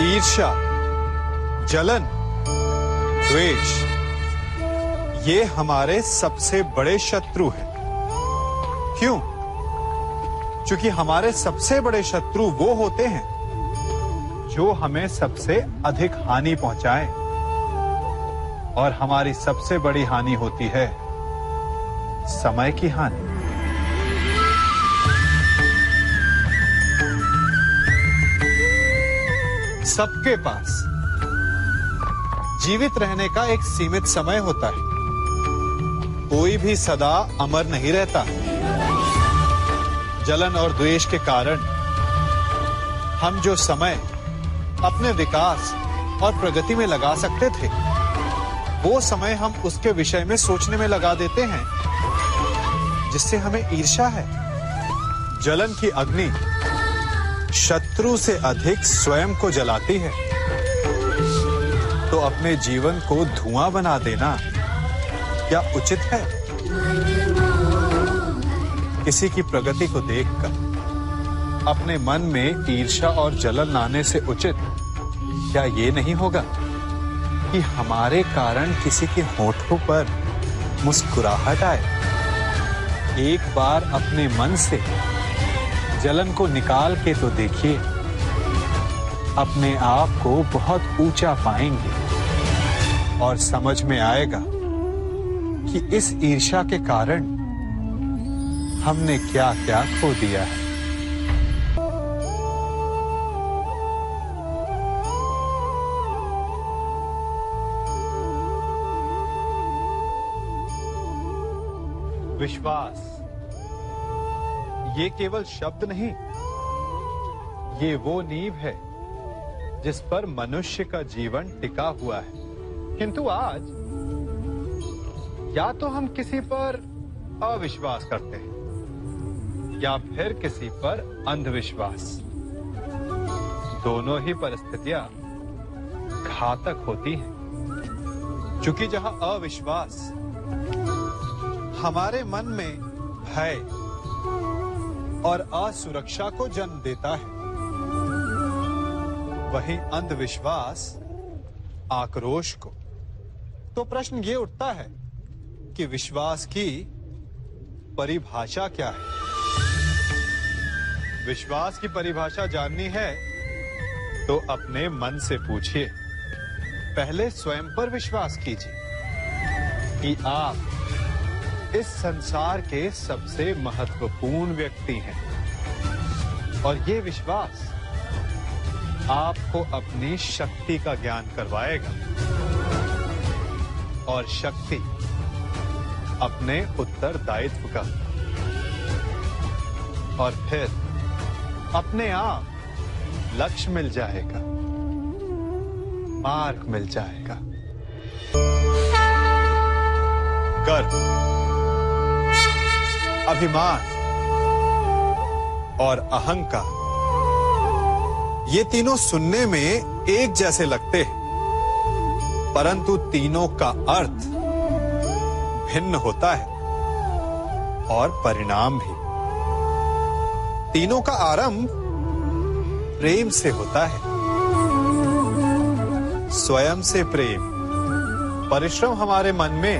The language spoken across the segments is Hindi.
ईर्ष्या, जलन, द्वेष, ये हमारे सबसे बड़े शत्रु हैं। क्यों? क्योंकि हमारे सबसे बड़े शत्रु वो होते हैं जो हमें सबसे अधिक हानि पहुंचाएं, और हमारी सबसे बड़ी हानि होती है समय की हानि। सबके पास जीवित रहने का एक सीमित समय होता है। कोई भी सदा अमर नहीं रहता। जलन और द्वेष के कारण हम जो समय अपने विकास और प्रगति में लगा सकते थे, वो समय हम उसके विषय में सोचने में लगा देते हैं, जिससे हमें ईर्ष्या है। जलन की अग्नि शत्रु से अधिक स्वयं को जलाती है, तो अपने जीवन को धुआं बना देना क्या उचित है? किसी की प्रगति को देखकर अपने मन में ईर्ष्या और जलन लाने से उचित क्या ये नहीं होगा कि हमारे कारण किसी के होठों पर मुस्कुराहट आए? एक बार अपने मन से जलन को निकाल के तो देखिए, अपने आप को बहुत ऊंचा पाएंगे और समझ में आएगा कि इस ईर्ष्या के कारण हमने क्या क्या खो दिया है। विश्वास, ये केवल शब्द नहीं, ये वो नींव है जिस पर मनुष्य का जीवन टिका हुआ है। किंतु आज या तो हम किसी पर अविश्वास करते हैं या फिर किसी पर अंधविश्वास। दोनों ही परिस्थितियां घातक होती हैं, क्योंकि जहां अविश्वास हमारे मन में भय और असुरक्षा को जन्म देता है, वहीं अंधविश्वास आक्रोश को। तो प्रश्न ये उठता है कि विश्वास की परिभाषा क्या है? विश्वास की परिभाषा जाननी है तो अपने मन से पूछिए। पहले स्वयं पर विश्वास कीजिए कि आप इस संसार के सबसे महत्वपूर्ण व्यक्ति हैं, और ये विश्वास आपको अपनी शक्ति का ज्ञान करवाएगा, और शक्ति अपने उत्तरदायित्व का, और फिर अपने आप लक्ष्य मिल जाएगा, मार्ग मिल जाएगा। गर्व, अभिमान और अहंकार, ये तीनों सुनने में एक जैसे लगते हैं, परंतु तीनों का अर्थ भिन्न होता है और परिणाम भी। तीनों का आरंभ प्रेम से होता है। स्वयं से प्रेम, परिश्रम हमारे मन में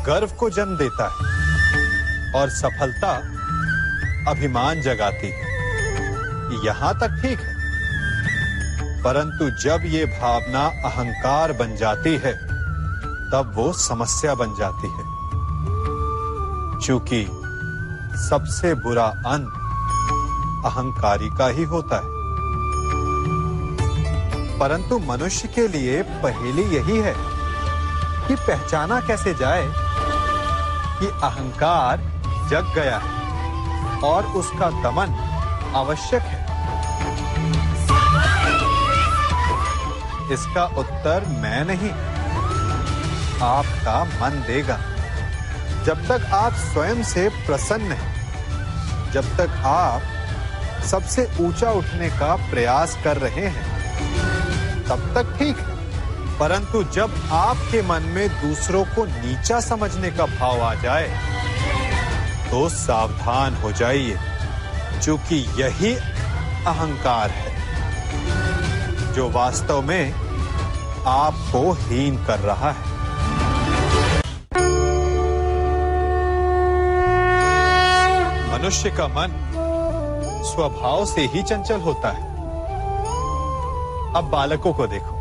गर्व को जन्म देता है, और सफलता अभिमान जगाती है। यहां तक ठीक है, परंतु जब ये भावना अहंकार बन जाती है, तब वो समस्या बन जाती है, क्योंकि सबसे बुरा अंत अहंकारी का ही होता है। परंतु मनुष्य के लिए पहेली यही है कि पहचाना कैसे जाए कि अहंकार जग गया है और उसका दमन आवश्यक है। इसका उत्तर मैं नहीं, आपका मन देगा। जब तक आप स्वयं से प्रसन्न हैं, जब तक आप सबसे ऊंचा उठने का प्रयास कर रहे हैं, तब तक ठीक है। परंतु जब आपके मन में दूसरों को नीचा समझने का भाव आ जाए, तो सावधान हो जाइए, क्योंकि यही अहंकार है। जो वास्तव में आपको हीन कर रहा है। मनुष्य का मन स्वभाव से ही चंचल होता है। अब बालकों को देखो,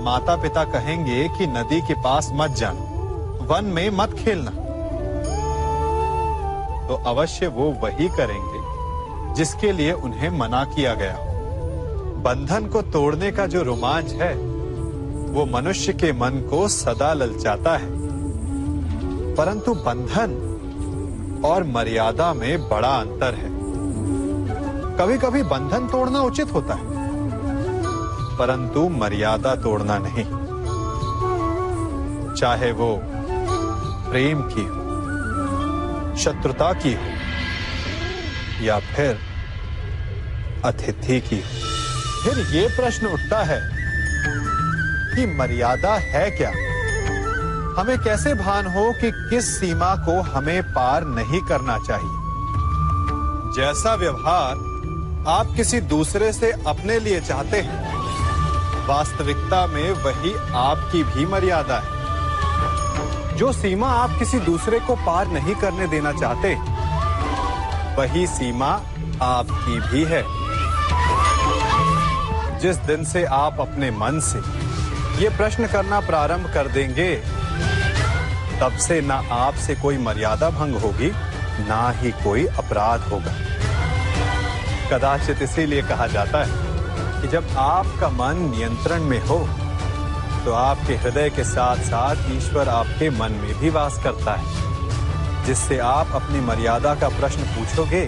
माता पिता कहेंगे कि नदी के पास मत जाना, वन में मत खेलना, तो अवश्य वो वही करेंगे जिसके लिए उन्हें मना किया गया हो। बंधन को तोड़ने का जो रोमांच है वो मनुष्य के मन को सदा ललचाता है, परंतु बंधन और मर्यादा में बड़ा अंतर है। कभी कभी बंधन तोड़ना उचित होता है, परंतु मर्यादा तोड़ना नहीं, चाहे वो प्रेम की हो, शत्रुता की हो, या फिर अतिथि की हो। फिर ये प्रश्न उठता है कि मर्यादा है क्या? हमें कैसे भान हो कि किस सीमा को हमें पार नहीं करना चाहिए? जैसा व्यवहार आप किसी दूसरे से अपने लिए चाहते हैं, वास्तविकता में वही आपकी भी मर्यादा है। जो सीमा आप किसी दूसरे को पार नहीं करने देना चाहते, वही सीमा आपकी भी है। जिस दिन से आप अपने मन से ये प्रश्न करना प्रारंभ कर देंगे, तब से ना आपसे कोई मर्यादा भंग होगी, ना ही कोई अपराध होगा। कदाचित इसीलिए कहा जाता है कि जब आपका मन नियंत्रण में हो, तो आपके हृदय के साथ साथ ईश्वर आपके मन में भी वास करता है। जिससे आप अपनी मर्यादा का प्रश्न पूछोगे,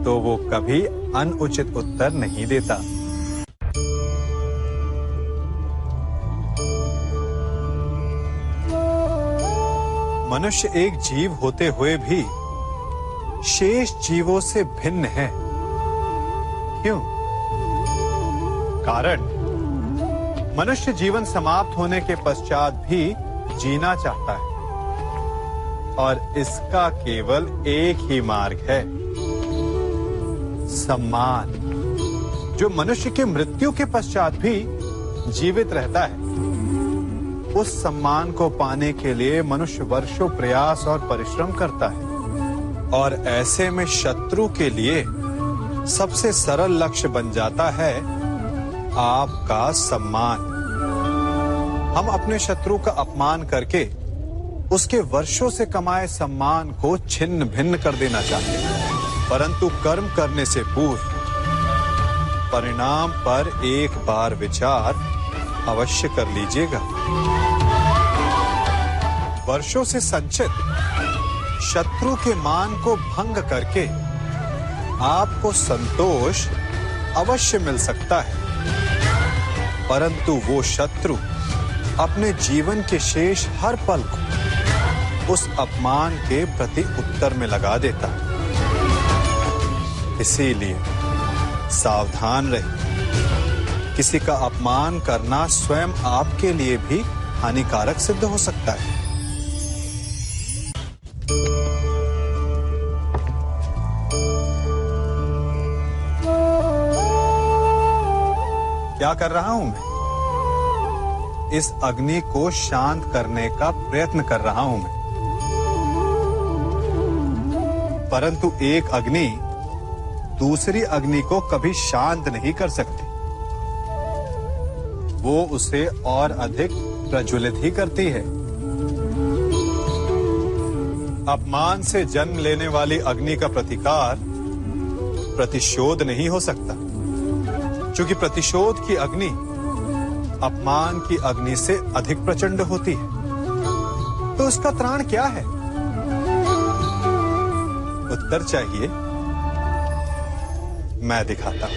तो वो कभी अनुचित उत्तर नहीं देता। मनुष्य एक जीव होते हुए भी शेष जीवों से भिन्न है। क्यों? कारण मनुष्य जीवन समाप्त होने के पश्चात भी जीना चाहता है, और इसका केवल एक ही मार्ग है, सम्मान, जो मनुष्य के मृत्यु के पश्चात भी जीवित रहता है। उस सम्मान को पाने के लिए मनुष्य वर्षों प्रयास और परिश्रम करता है, और ऐसे में शत्रु के लिए सबसे सरल लक्ष्य बन जाता है आपका सम्मान। हम अपने शत्रु का अपमान करके उसके वर्षों से कमाए सम्मान को छिन्न भिन्न कर देना चाहते हैं, परंतु कर्म करने से पूर्व परिणाम पर एक बार विचार अवश्य कर लीजिएगा। वर्षों से संचित शत्रु के मान को भंग करके आपको संतोष अवश्य मिल सकता है, परंतु वो शत्रु अपने जीवन के शेष हर पल को उस अपमान के प्रति उत्तर में लगा देता है। इसीलिए सावधान रहिए। किसी का अपमान करना स्वयं आपके लिए भी हानिकारक सिद्ध हो सकता है। क्या कर रहा हूं मैं? इस अग्नि को शांत करने का प्रयत्न कर रहा हूं मैं, परंतु एक अग्नि दूसरी अग्नि को कभी शांत नहीं कर सकती। वो उसे और अधिक प्रज्वलित ही करती है। अपमान से जन्म लेने वाली अग्नि का प्रतिकार प्रतिशोध नहीं हो सकता, क्योंकि प्रतिशोध की अग्नि अपमान की अग्नि से अधिक प्रचंड होती है। तो उसका त्राण क्या है? उत्तर चाहिए? मैं दिखाता हूं।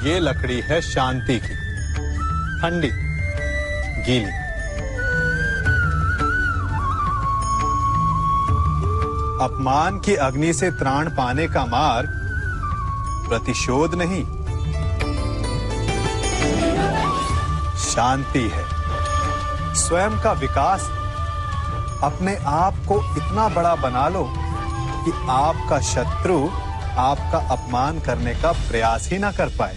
ये लकड़ी है शांति की, ठंडी, गीली। अपमान की अग्नि से त्राण पाने का मार्ग प्रतिशोध नहीं, शांति है, स्वयं का विकास। अपने आप को इतना बड़ा बना लो कि आपका शत्रु आपका अपमान करने का प्रयास ही ना कर पाए।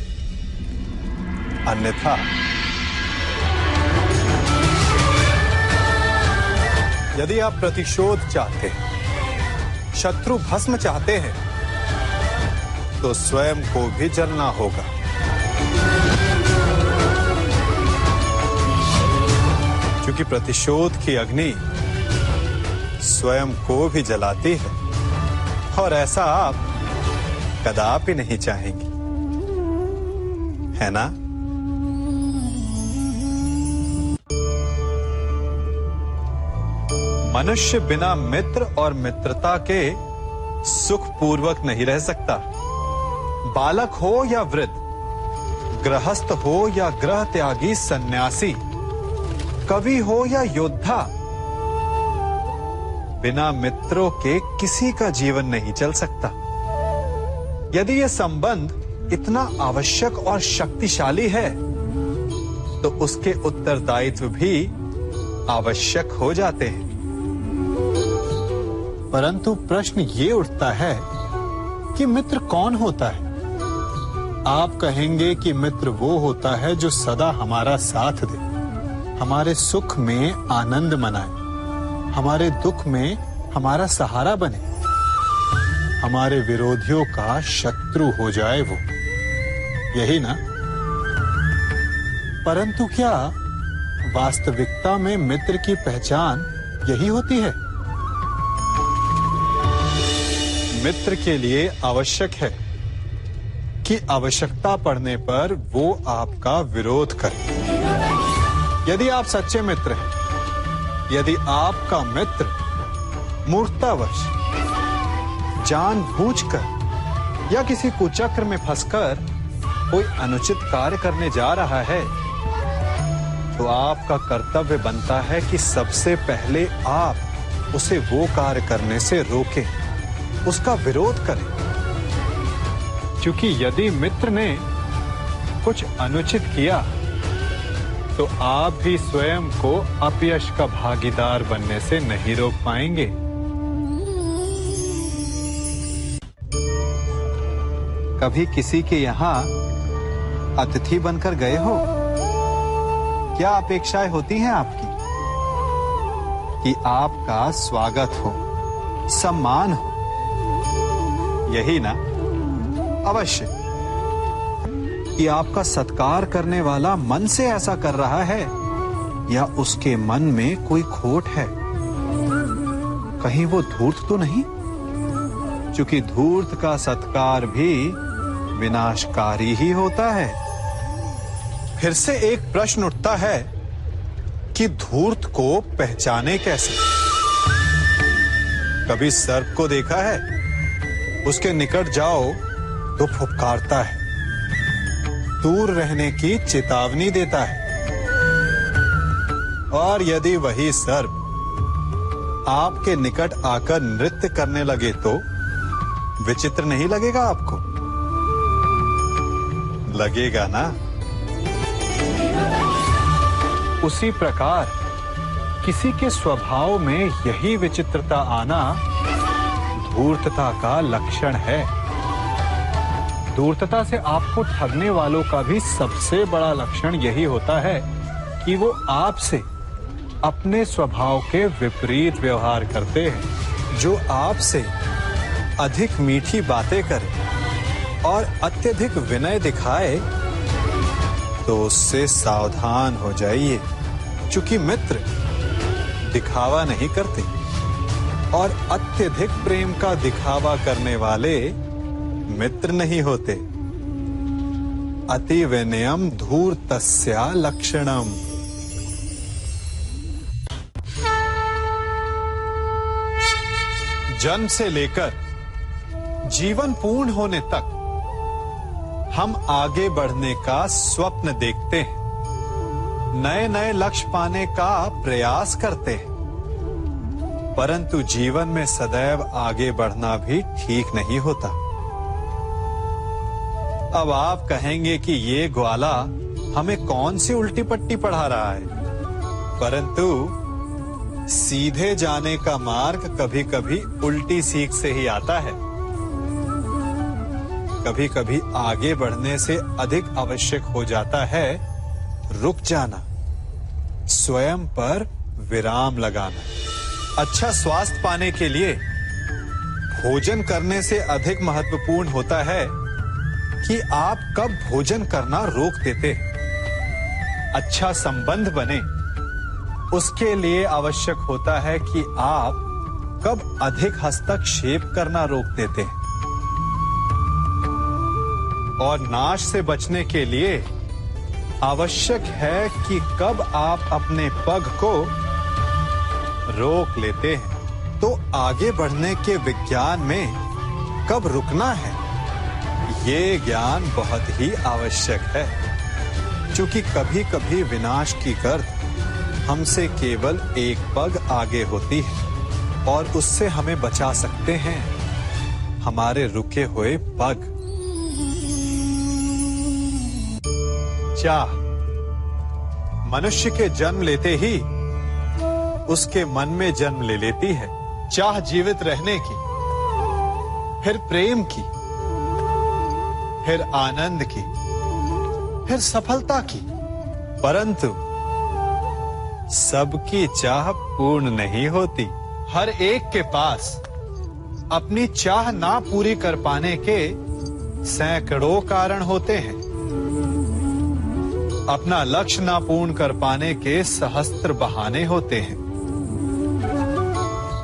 अन्यथा यदि आप प्रतिशोध चाहते हैं, शत्रु भस्म चाहते हैं, तो स्वयं को भी जलना होगा। क्योंकि प्रतिशोध की अग्नि स्वयं को भी जलाती है, और ऐसा आप कदापि नहीं चाहेंगे, है ना? मनुष्य बिना मित्र और मित्रता के सुखपूर्वक नहीं रह सकता। बालक हो या वृद्ध, गृहस्थ हो या गृह त्यागी सन्यासी, कवि हो या योद्धा, बिना मित्रों के किसी का जीवन नहीं चल सकता। यदि यह संबंध इतना आवश्यक और शक्तिशाली है, तो उसके उत्तरदायित्व भी आवश्यक हो जाते हैं। परंतु प्रश्न ये उठता है कि मित्र कौन होता है? आप कहेंगे कि मित्र वो होता है जो सदा हमारा साथ दे, हमारे सुख में आनंद मनाए, हमारे दुख में हमारा सहारा बने, हमारे विरोधियों का शत्रु हो जाए वो, यही ना? परंतु क्या वास्तविकता में मित्र की पहचान यही होती है? मित्र के लिए आवश्यक है कि आवश्यकता पड़ने पर वो आपका विरोध करे। यदि आप सच्चे मित्र हैं, यदि आपका मित्र मूर्खतावश, जानबूझकर या किसी कुचक्र में फंसकर कोई अनुचित कार्य करने जा रहा है, तो आपका कर्तव्य बनता है कि सबसे पहले आप उसे वो कार्य करने से रोकें, उसका विरोध करें। क्योंकि यदि मित्र ने कुछ अनुचित किया, तो आप भी स्वयं को अपयश का भागीदार बनने से नहीं रोक पाएंगे। कभी किसी के यहां अतिथि बनकर गए हो? क्या अपेक्षाएं होती हैं आपकी? कि आपका स्वागत हो, सम्मान हो, यही ना? अवश्य कि आपका सत्कार करने वाला मन से ऐसा कर रहा है, या उसके मन में कोई खोट है? कहीं वो धूर्त तो नहीं? क्योंकि धूर्त का सत्कार भी विनाशकारी ही होता है। फिर से एक प्रश्न उठता है कि धूर्त को पहचाने कैसे? कभी सर्प को देखा है? उसके निकट जाओ तो फुफकारता है, दूर रहने की चेतावनी देता है। और यदि वही सर्प आपके निकट आकर नृत्य करने लगे तो विचित्र नहीं लगेगा आपको? लगेगा ना? उसी प्रकार किसी के स्वभाव में यही विचित्रता आना धूर्तता का लक्षण है। धूर्तता से आपको ठगने वालों का भी सबसे बड़ा लक्षण यही होता है कि वो आपसे अपने स्वभाव के विपरीत व्यवहार करते हैं। जो आपसे अधिक मीठी बातें करे और अत्यधिक विनय दिखाए, तो उससे सावधान हो जाइए। क्योंकि मित्र दिखावा नहीं करते, और अत्यधिक प्रेम का दिखावा करने वाले मित्र नहीं होते। अति विनयम धूर्तस्य लक्षणम। जन्म से लेकर जीवन पूर्ण होने तक हम आगे बढ़ने का स्वप्न देखते हैं, नए नए लक्ष्य पाने का प्रयास करते हैं, परंतु जीवन में सदैव आगे बढ़ना भी ठीक नहीं होता। अब आप कहेंगे कि ये ग्वाला हमें कौन सी उल्टी पट्टी पढ़ा रहा है, परंतु सीधे जाने का मार्ग कभी कभी उल्टी सीख से ही आता है। कभी कभी आगे बढ़ने से अधिक आवश्यक हो जाता है रुक जाना, स्वयं पर विराम लगाना। अच्छा स्वास्थ्य पाने के लिए भोजन करने से अधिक महत्वपूर्ण होता है कि आप कब भोजन करना रोक देते हैं। अच्छा संबंध बने उसके लिए आवश्यक होता है कि आप कब अधिक हस्तक्षेप करना रोक देते हैं। और नाश से बचने के लिए आवश्यक है कि कब आप अपने पग को रोक लेते हैं। तो आगे बढ़ने के विज्ञान में कब रुकना है, ये ज्ञान बहुत ही आवश्यक है, क्योंकि कभी कभी विनाश की गर्द हमसे केवल एक पग आगे होती है और उससे हमें बचा सकते हैं हमारे रुके हुए पग। चाह मनुष्य के जन्म लेते ही उसके मन में जन्म ले लेती है। चाह जीवित रहने की, फिर प्रेम की, फिर आनंद की, फिर सफलता की। परंतु सबकी चाह पूर्ण नहीं होती। हर एक के पास अपनी चाह ना पूरी कर पाने के सैकड़ों कारण होते हैं। अपना लक्ष्य ना पूर्ण कर पाने के सहस्त्र बहाने होते हैं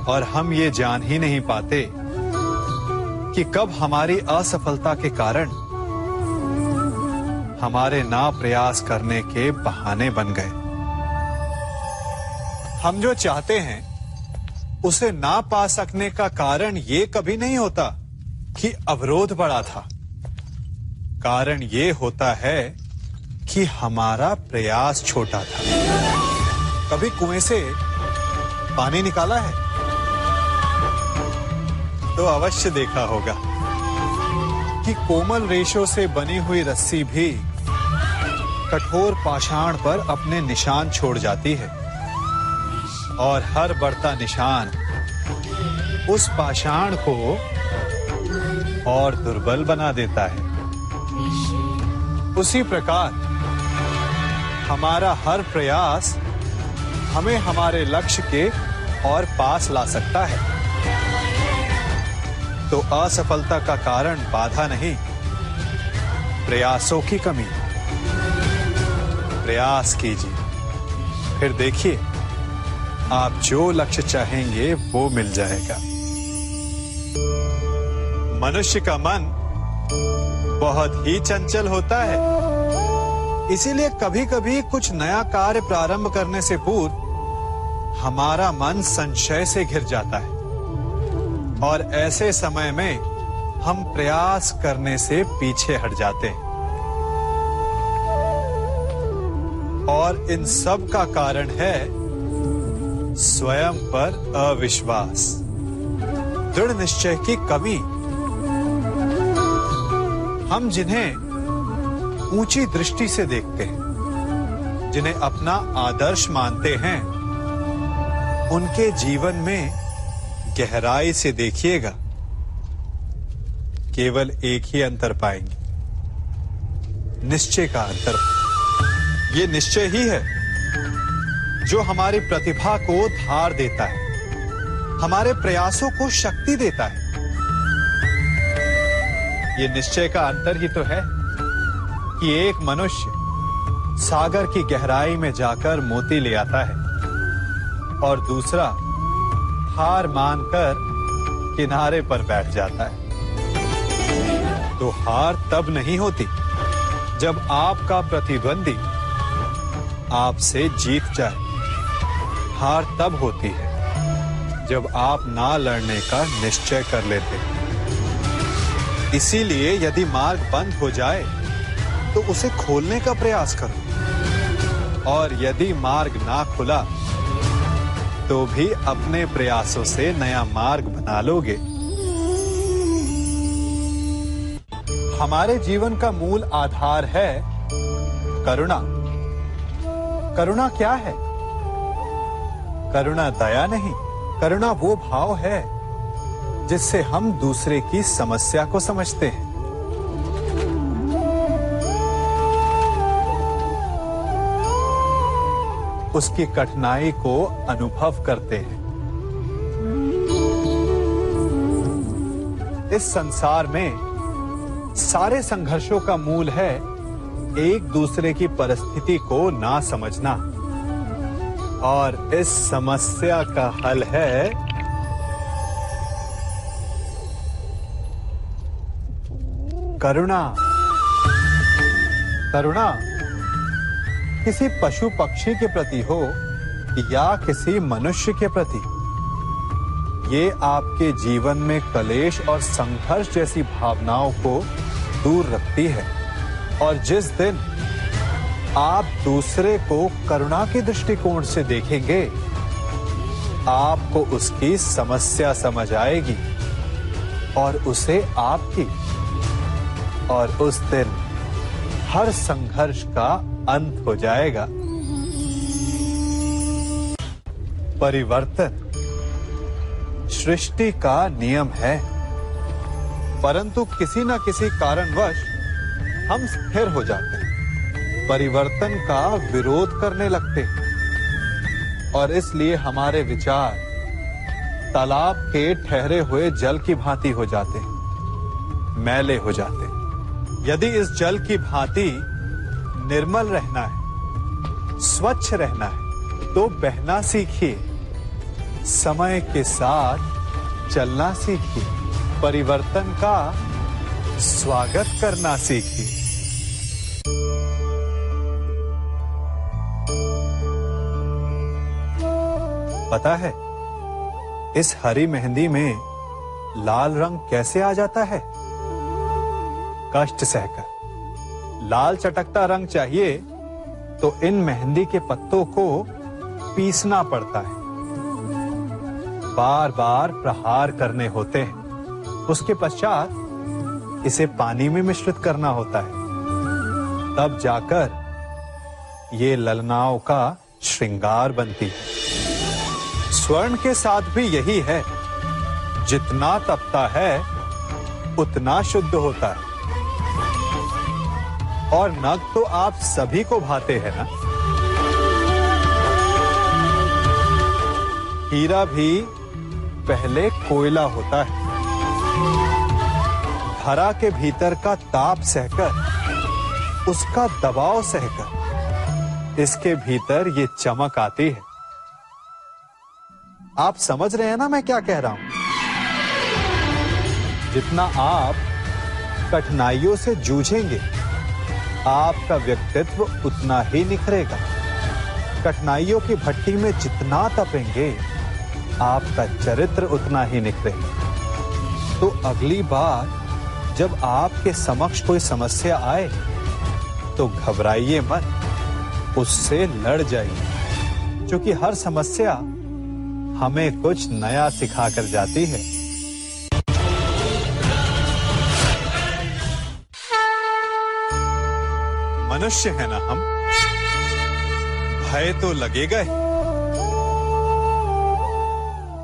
और हम ये जान ही नहीं पाते कि कब हमारी असफलता के कारण हमारे ना प्रयास करने के बहाने बन गए। हम जो चाहते हैं उसे ना पा सकने का कारण ये कभी नहीं होता कि अवरोध बड़ा था। कारण ये होता है कि हमारा प्रयास छोटा था। कभी कुएं से पानी निकाला है तो अवश्य देखा होगा कि कोमल रेशों से बनी हुई रस्सी भी कठोर पाषाण पर अपने निशान छोड़ जाती है और हर बढ़ता निशान उस पाषाण को और दुर्बल बना देता है। उसी प्रकार हमारा हर प्रयास हमें हमारे लक्ष्य के और पास ला सकता है। तो असफलता का कारण बाधा नहीं, प्रयासों की कमी। प्रयास कीजिए, फिर देखिए आप जो लक्ष्य चाहेंगे वो मिल जाएगा। मनुष्य का मन बहुत ही चंचल होता है, इसीलिए कभी कभी कुछ नया कार्य प्रारंभ करने से पूर्व हमारा मन संशय से घिर जाता है और ऐसे समय में हम प्रयास करने से पीछे हट जाते हैं। और इन सब का कारण है स्वयं पर अविश्वास, दृढ़ निश्चय की कमी। हम जिन्हें ऊंची दृष्टि से देखते हैं, जिन्हें अपना आदर्श मानते हैं, उनके जीवन में गहराई से देखिएगा, केवल एक ही अंतर पाएंगे, निश्चय का अंतर। ये निश्चय ही है जो हमारी प्रतिभा को धार देता है, हमारे प्रयासों को शक्ति देता है। ये निश्चय का अंतर ही तो है कि एक मनुष्य सागर की गहराई में जाकर मोती ले आता है और दूसरा हार मानकर किनारे पर बैठ जाता है। तो हार तब नहीं होती जब आपका प्रतिद्वंदी आपसे जीत जाए। हार तब होती है जब आप ना लड़ने का निश्चय कर लेते हैं। इसीलिए यदि मार्ग बंद हो जाए तो उसे खोलने का प्रयास करो, और यदि मार्ग ना खुला तो भी अपने प्रयासों से नया मार्ग बना लोगे। हमारे जीवन का मूल आधार है करुणा। करुणा क्या है? करुणा दया नहीं, करुणा वो भाव है जिससे हम दूसरे की समस्या को समझते हैं। उसकी कठिनाई को अनुभव करते हैं। इस संसार में सारे संघर्षों का मूल है एक दूसरे की परिस्थिति को ना समझना, और इस समस्या का हल है करुणा। करुणा किसी पशु पक्षी के प्रति हो या किसी मनुष्य के प्रति, ये आपके जीवन में कलेश और संघर्ष जैसी भावनाओं को दूर रखती है। और जिस दिन आप दूसरे को करुणा के दृष्टिकोण से देखेंगे, आपको उसकी समस्या समझ आएगी और उसे आपकी, और उस दिन हर संघर्ष का अंत हो जाएगा। परिवर्तन सृष्टि का नियम है, परंतु किसी न किसी कारणवश हम स्थिर हो जाते हैं, परिवर्तन का विरोध करने लगते हैं, और इसलिए हमारे विचार तालाब के ठहरे हुए जल की भांति हो जाते हैं, मैले हो जाते हैं। यदि इस जल की भांति निर्मल रहना है, स्वच्छ रहना है, तो बहना सीखिए, समय के साथ चलना सीखिए, परिवर्तन का स्वागत करना सीखिए। पता है इस हरी मेहंदी में लाल रंग कैसे आ जाता है? कष्ट सहकर। लाल चटकता रंग चाहिए तो इन मेहंदी के पत्तों को पीसना पड़ता है, बार बार प्रहार करने होते हैं, उसके पश्चात इसे पानी में मिश्रित करना होता है, तब जाकर ये ललनाओं का श्रृंगार बनती है। स्वर्ण के साथ भी यही है, जितना तपता है उतना शुद्ध होता है। और नग तो आप सभी को भाते हैं ना। हीरा भी पहले कोयला होता है, धरा के भीतर का ताप सहकर, उसका दबाव सहकर इसके भीतर ये चमक आती है। आप समझ रहे हैं ना मैं क्या कह रहा हूं? जितना आप कठिनाइयों से जूझेंगे, आपका व्यक्तित्व उतना ही निखरेगा। कठिनाइयों की भट्टी में जितना तपेंगे, आपका चरित्र उतना ही निखरेगा। तो अगली बार जब आपके समक्ष कोई समस्या आए तो घबराइए मत, उससे लड़ जाइए, क्योंकि हर समस्या हमें कुछ नया सिखा कर जाती है। मनुष्य है ना हम, भय तो लगेगा ही।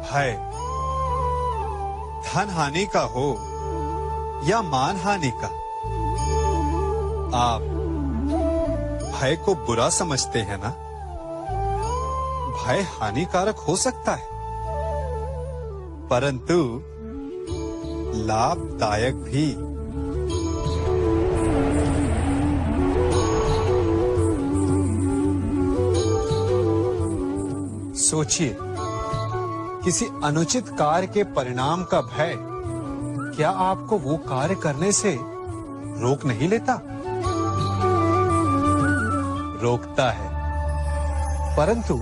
भय धन हानि का हो या मान हानि का, आप भय को बुरा समझते हैं ना? भय हानिकारक हो सकता है, परंतु लाभदायक भी। सोचिए, किसी अनुचित कार्य के परिणाम का भय क्या आपको वो कार्य करने से रोक नहीं लेता? रोकता है, परंतु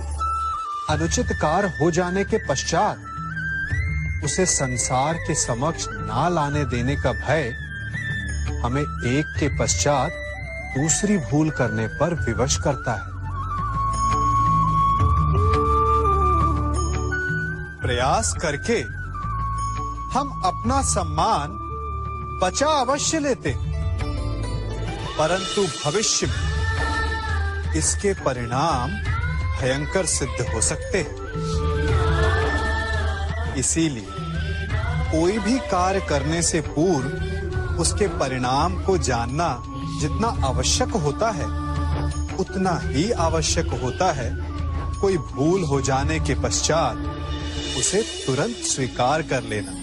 अनुचित कार्य हो जाने के पश्चात उसे संसार के समक्ष ना लाने देने का भय हमें एक के पश्चात दूसरी भूल करने पर विवश करता है। प्रयास करके हम अपना सम्मान बचा अवश्य लेते, परंतु भविष्य में इसके परिणाम भयंकर सिद्ध हो सकते हैं। इसीलिए कोई भी कार्य करने से पूर्व उसके परिणाम को जानना जितना आवश्यक होता है, उतना ही आवश्यक होता है कोई भूल हो जाने के पश्चात उसे तुरंत स्वीकार कर लेना।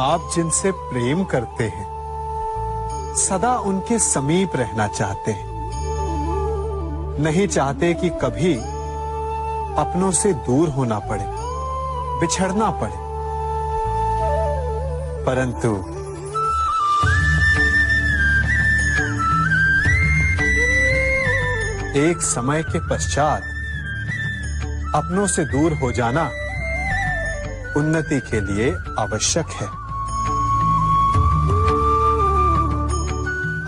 आप जिनसे प्रेम करते हैं, सदा उनके समीप रहना चाहते हैं, नहीं चाहते कि कभी अपनों से दूर होना पड़े, बिछड़ना पड़े। परंतु एक समय के पश्चात अपनों से दूर हो जाना उन्नति के लिए आवश्यक है।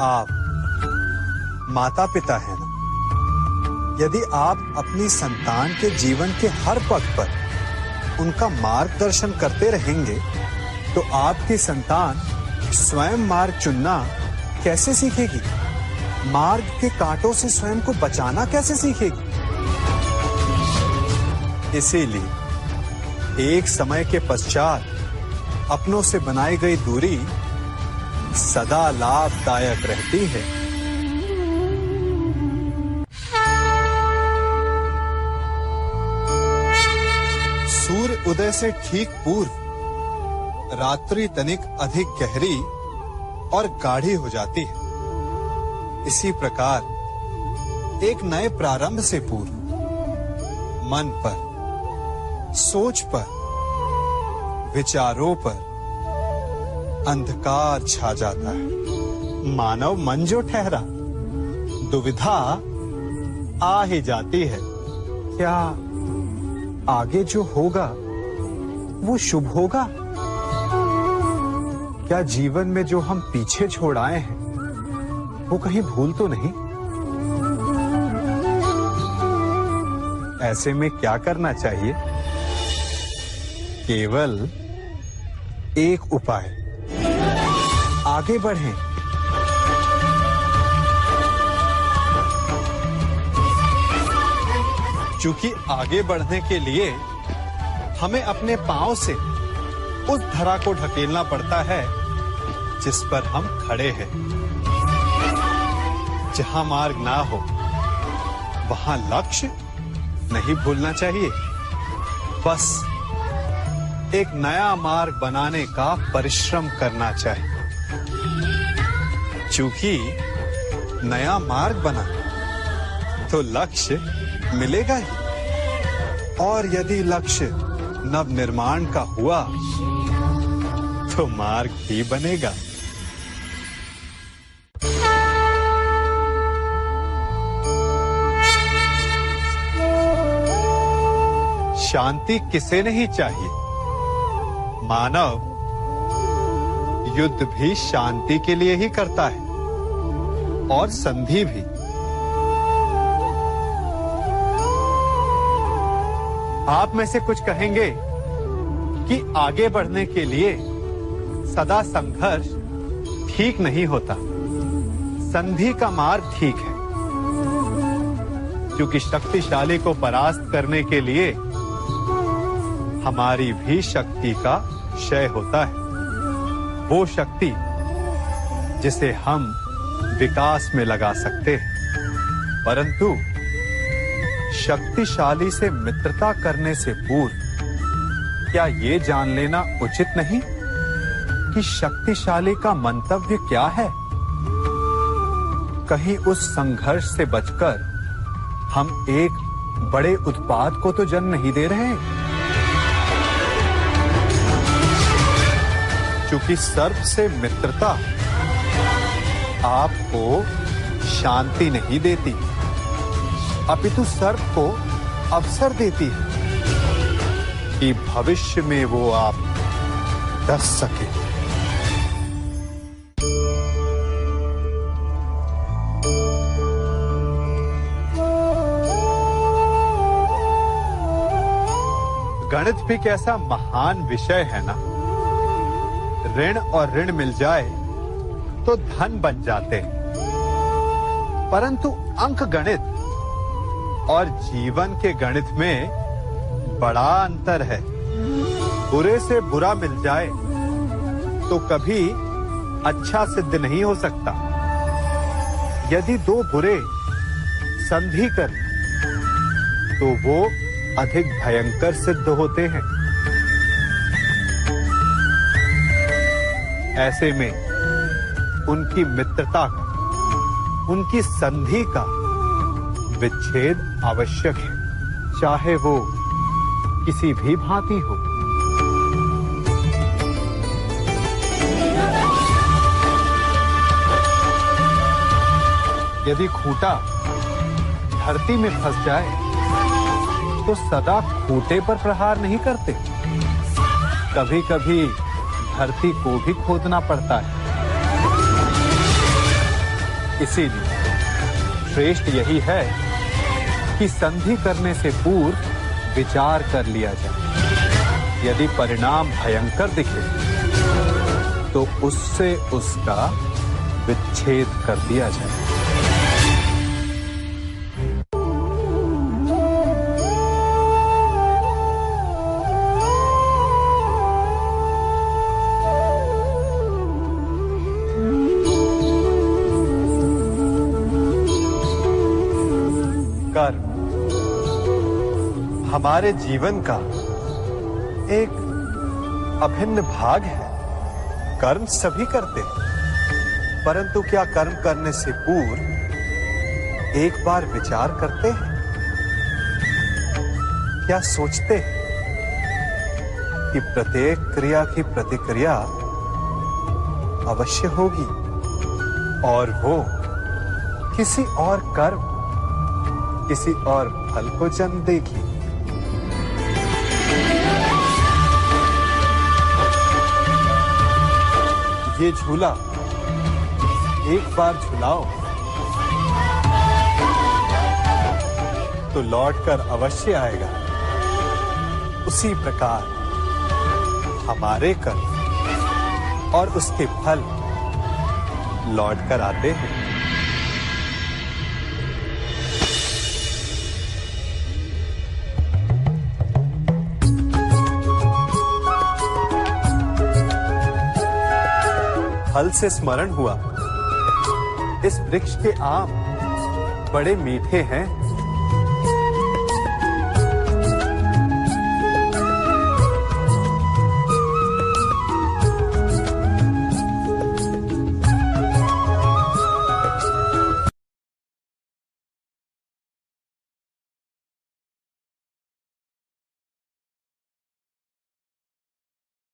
आप माता पिता हैं ना? यदि आप अपनी संतान के जीवन के हर पग पर उनका मार्गदर्शन करते रहेंगे, तो आपकी संतान स्वयं मार्ग चुनना कैसे सीखेगी? मार्ग के कांटों से स्वयं को बचाना कैसे सीखेगी? इसीलिए एक समय के पश्चात अपनों से बनाई गई दूरी सदा लाभदायक रहती है। सूर्य उदय से ठीक पूर्व रात्रि तनिक अधिक गहरी और गाढ़ी हो जाती है। इसी प्रकार एक नए प्रारंभ से पूर्व मन पर, सोच पर, विचारों पर अंधकार छा जाता है। मानव मन जो ठहरा, दुविधा आ ही जाती है। क्या आगे जो होगा वो शुभ होगा? क्या जीवन में जो हम पीछे छोड़ आए हैं वो कहीं भूल तो नहीं? ऐसे में क्या करना चाहिए? केवल एक उपाय, आगे बढ़ें। क्योंकि आगे बढ़ने के लिए हमें अपने पांव से उस धरा को ढकेलना पड़ता है जिस पर हम खड़े हैं। जहां मार्ग ना हो वहां लक्ष्य नहीं भूलना चाहिए। बस एक नया मार्ग बनाने का परिश्रम करना चाहिए। चूंकि नया मार्ग बना तो लक्ष्य मिलेगा ही, और यदि लक्ष्य नव निर्माण का हुआ तो मार्ग भी बनेगा। शांति किसे नहीं चाहिए? मानव युद्ध भी शांति के लिए ही करता है, और संधि भी। आप में से कुछ कहेंगे कि आगे बढ़ने के लिए सदा संघर्ष ठीक नहीं होता, संधि का मार्ग ठीक है। क्योंकि शक्तिशाली को परास्त करने के लिए हमारी भी शक्ति का क्षय होता है। वो शक्ति जिसे हम विकास में लगा सकते हैं। परंतु शक्तिशाली से मित्रता करने से पूर्व क्या ये जान लेना उचित नहीं कि शक्तिशाली का मंतव्य क्या है? कहीं उस संघर्ष से बचकर हम एक बड़े उत्पात को तो जन्म नहीं दे रहे? क्योंकि सर्प से मित्रता आपको शांति नहीं देती, अपितु सर्प को अवसर देती है कि भविष्य में वो आप डस सके। गणित भी कैसा महान विषय है ना। ऋण और ऋण मिल जाए तो धन बन जाते हैं। परंतु अंक गणित और जीवन के गणित में बड़ा अंतर है। बुरे से बुरा मिल जाए तो कभी अच्छा सिद्ध नहीं हो सकता। यदि दो बुरे संधि कर तो वो अधिक भयंकर सिद्ध होते हैं। ऐसे में उनकी मित्रता का, उनकी संधि का विच्छेद आवश्यक है, चाहे वो किसी भी भांति हो। यदि खूंटा धरती में फंस जाए तो सदा खूंटे पर प्रहार नहीं करते, कभी कभी धरती को भी खोदना पड़ता है। इसीलिए श्रेष्ठ यही है कि संधि करने से पूर्व विचार कर लिया जाए। यदि परिणाम भयंकर दिखे तो उससे उसका विच्छेद कर दिया जाए। कर्म हमारे जीवन का एक अभिन्न भाग है। कर्म सभी करते हैं, परंतु क्या कर्म करने से पूर्व एक बार विचार करते हैं? क्या सोचते हैं कि प्रत्येक क्रिया की प्रतिक्रिया अवश्य होगी और वो किसी और कर्म, किसी और फल को जन्म देगी? ये झूला एक बार झुलाओ तो लौटकर अवश्य आएगा। उसी प्रकार हमारे कर्म और उसके फल लौटकर आते हैं। फल से स्मरण हुआ, इस वृक्ष के आम बड़े मीठे हैं।